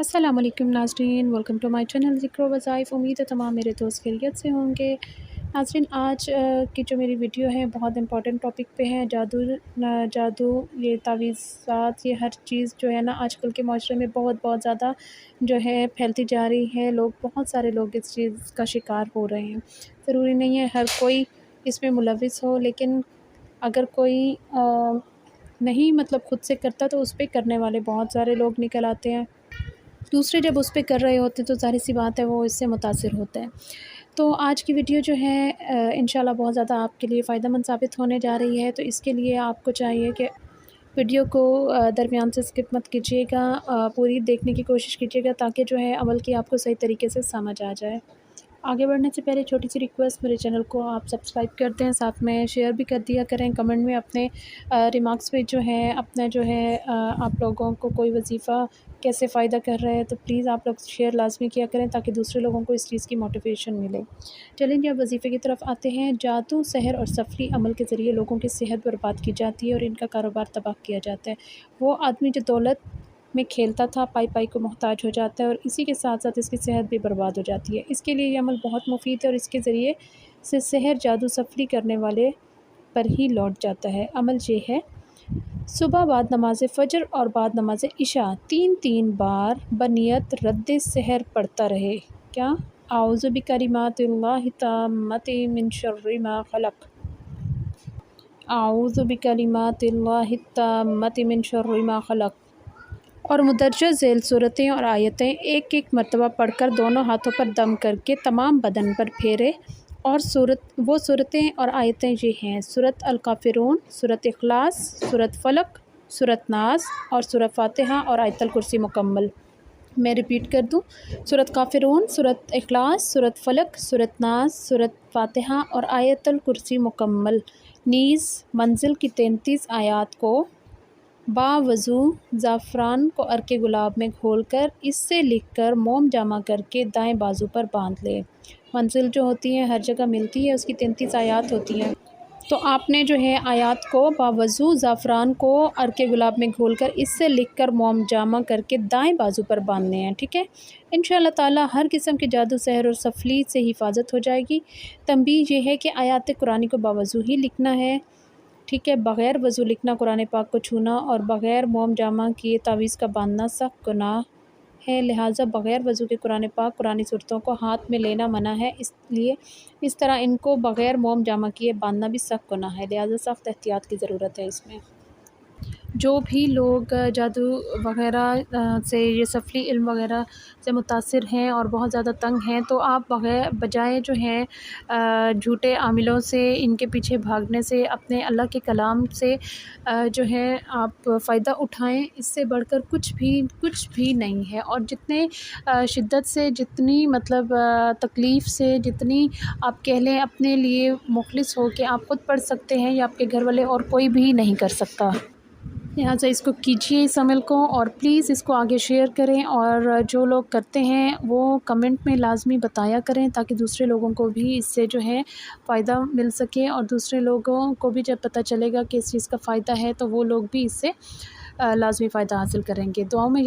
अस्सलाम वालेकुम नाज़रीन, वेलकम टू माय चैनल ज़िक्र वज़ाइफ़। उम्मीद है तमाम मेरे दोस्त खैरियत से होंगे। नाज़रीन, आज की जो मेरी वीडियो है बहुत इंपॉर्टेंट टॉपिक पे है। जादू, ये तावीज़ात, ये हर चीज़ जो है ना आजकल के माशरे में बहुत ज़्यादा जो है फैलती जा रही है। बहुत सारे लोग इस चीज़ का शिकार हो रहे हैं। ज़रूरी नहीं है हर कोई इसमें मुलविस हो, लेकिन अगर कोई नहीं मतलब खुद से करता तो उस पे करने वाले बहुत सारे लोग निकल आते हैं। दूसरे जब उस पे कर रहे होते हैं तो ज़ाहिर-सी बात है वो इससे मुतासिर होता है। तो आज की वीडियो जो है इंशाल्लाह बहुत ज़्यादा आपके लिए फ़ायदेमंद साबित होने जा रही है। तो इसके लिए आपको चाहिए कि वीडियो को दरमियान से स्किप मत कीजिएगा, पूरी देखने की कोशिश कीजिएगा ताकि जो है अमल की आपको सही तरीके से समझ आ जाए। आगे बढ़ने से पहले छोटी सी रिक्वेस्ट, मेरे चैनल को आप सब्सक्राइब कर दें, साथ में शेयर भी कर दिया करें। कमेंट में अपने रिमार्क्स पे जो है अपना जो है आप लोगों को कोई वजीफ़ा कैसे फ़ायदा कर रहे हैं तो प्लीज़ आप लोग शेयर लाज़मी किया करें ताकि दूसरे लोगों को इस चीज़ की मोटिवेशन मिले। चलें अब वजीफ़े की तरफ आते हैं। जादू, सहर और सफरी अमल के ज़रिए लोगों की सेहत बर्बाद की जाती है और इनका कारोबार तबाह किया जाता है। वो आदमी जो दौलत में खेलता था पाई को मोहताज हो जाता है और इसी के साथ साथ इसकी सेहत भी बर्बाद हो जाती है। इसके लिए ये अमल बहुत मुफीद है और इसके ज़रिए से सहर, जादू, सफरी करने वाले पर ही लौट जाता है। अमल ये है, सुबह बाद नमाज फ़जर और बाद नमाज इशा 3-3 बार बनियत रद्द सहर पढ़ता रहे। क्या? आऊज़ु बिकलिमातिल्लाहि ताम्मति मिन शर्रि मा खलक़। आऊज़ु बिकलिमातिल्लाहि ताम्मति मिन शर्रि मा खलक़। और मुदर्रज झैल सूरतें और आयतें एक मरतबा पढ़कर दोनों हाथों पर दम करके तमाम बदन पर फेरे। और सूरतें और आयतें ये हैं: सूरत अल-काफ़िरून, सूरत इखलास, सूरत फ़लक, सूरत नास और सूरत फ़ातिहा और आयतल कुर्सी मुकम्मल। मैं रिपीट कर दूँ: सूरत काफ़िरून, सूरत इखलास, सूरत फ़लक, सूरत नास, सूरत फ़ातिहा और आयतल कुर्सी मुकम्मल। नीज़ मंजिल की 33 आयात को बावज़ू ज़ाफ़रान को अर्के गुलाब में घोलकर इससे लिखकर मोम जमा करके दाएं बाजू पर बांध ले। मंजिल जो होती है हर जगह मिलती है, उसकी 33 आयात होती हैं। तो आपने जो है आयात को बावज़ू ज़ाफ़रान को अर्के गुलाब में घोलकर इससे लिखकर मोम जमा करके दाएं बाजू पर बांधने हैं। ठीक है, इंशाअल्लाह ताला हर किस्म के जादू, सहर और सफली से हिफाजत हो जाएगी। तंबीह ये है कि आयात कुरानी को बावज़ू ही लिखना है। ठीक है, बग़ैर वज़ू लिखना, कुरान पाक को छूना और बग़ैर मोम जामा किए तावीज़ का बांधना सख्त गुनाह है। लिहाजा बग़ैर वज़ू के कुरान पाक, कुरानी सूरतों को हाथ में लेना मना है। इसलिए इस तरह इनको बग़ैर मोम जामा किए बांधना भी सख्त गुनाह है। लिहाजा सख्त एहतियात की ज़रूरत है इसमें। जो भी लोग जादू वग़ैरह से, ये सफली इल्म वग़ैरह से मुतासिर हैं और बहुत ज़्यादा तंग हैं, तो आप बजाय जो है झूठे आमिलों से, इनके पीछे भागने से, अपने अल्लाह के कलाम से जो है आप फ़ायदा उठाएं। इससे बढ़कर कुछ भी नहीं है। और जितने शिद्दत से, जितनी मतलब तकलीफ़ से, जितनी आप कह लें अपने लिए मुखलिस हो के आप ख़ुद पढ़ सकते हैं या आपके घर वाले और कोई भी नहीं कर सकता। लिहाजा इसको कीजिए इस अमल को, और प्लीज़ इसको आगे शेयर करें। और जो लोग करते हैं वो कमेंट में लाजमी बताया करें ताकि दूसरे लोगों को भी इससे जो है फ़ायदा मिल सके। और दूसरे लोगों को भी जब पता चलेगा कि इस चीज़ का फ़ायदा है तो वो लोग भी इससे लाजमी फ़ायदा हासिल करेंगे। दुआओं में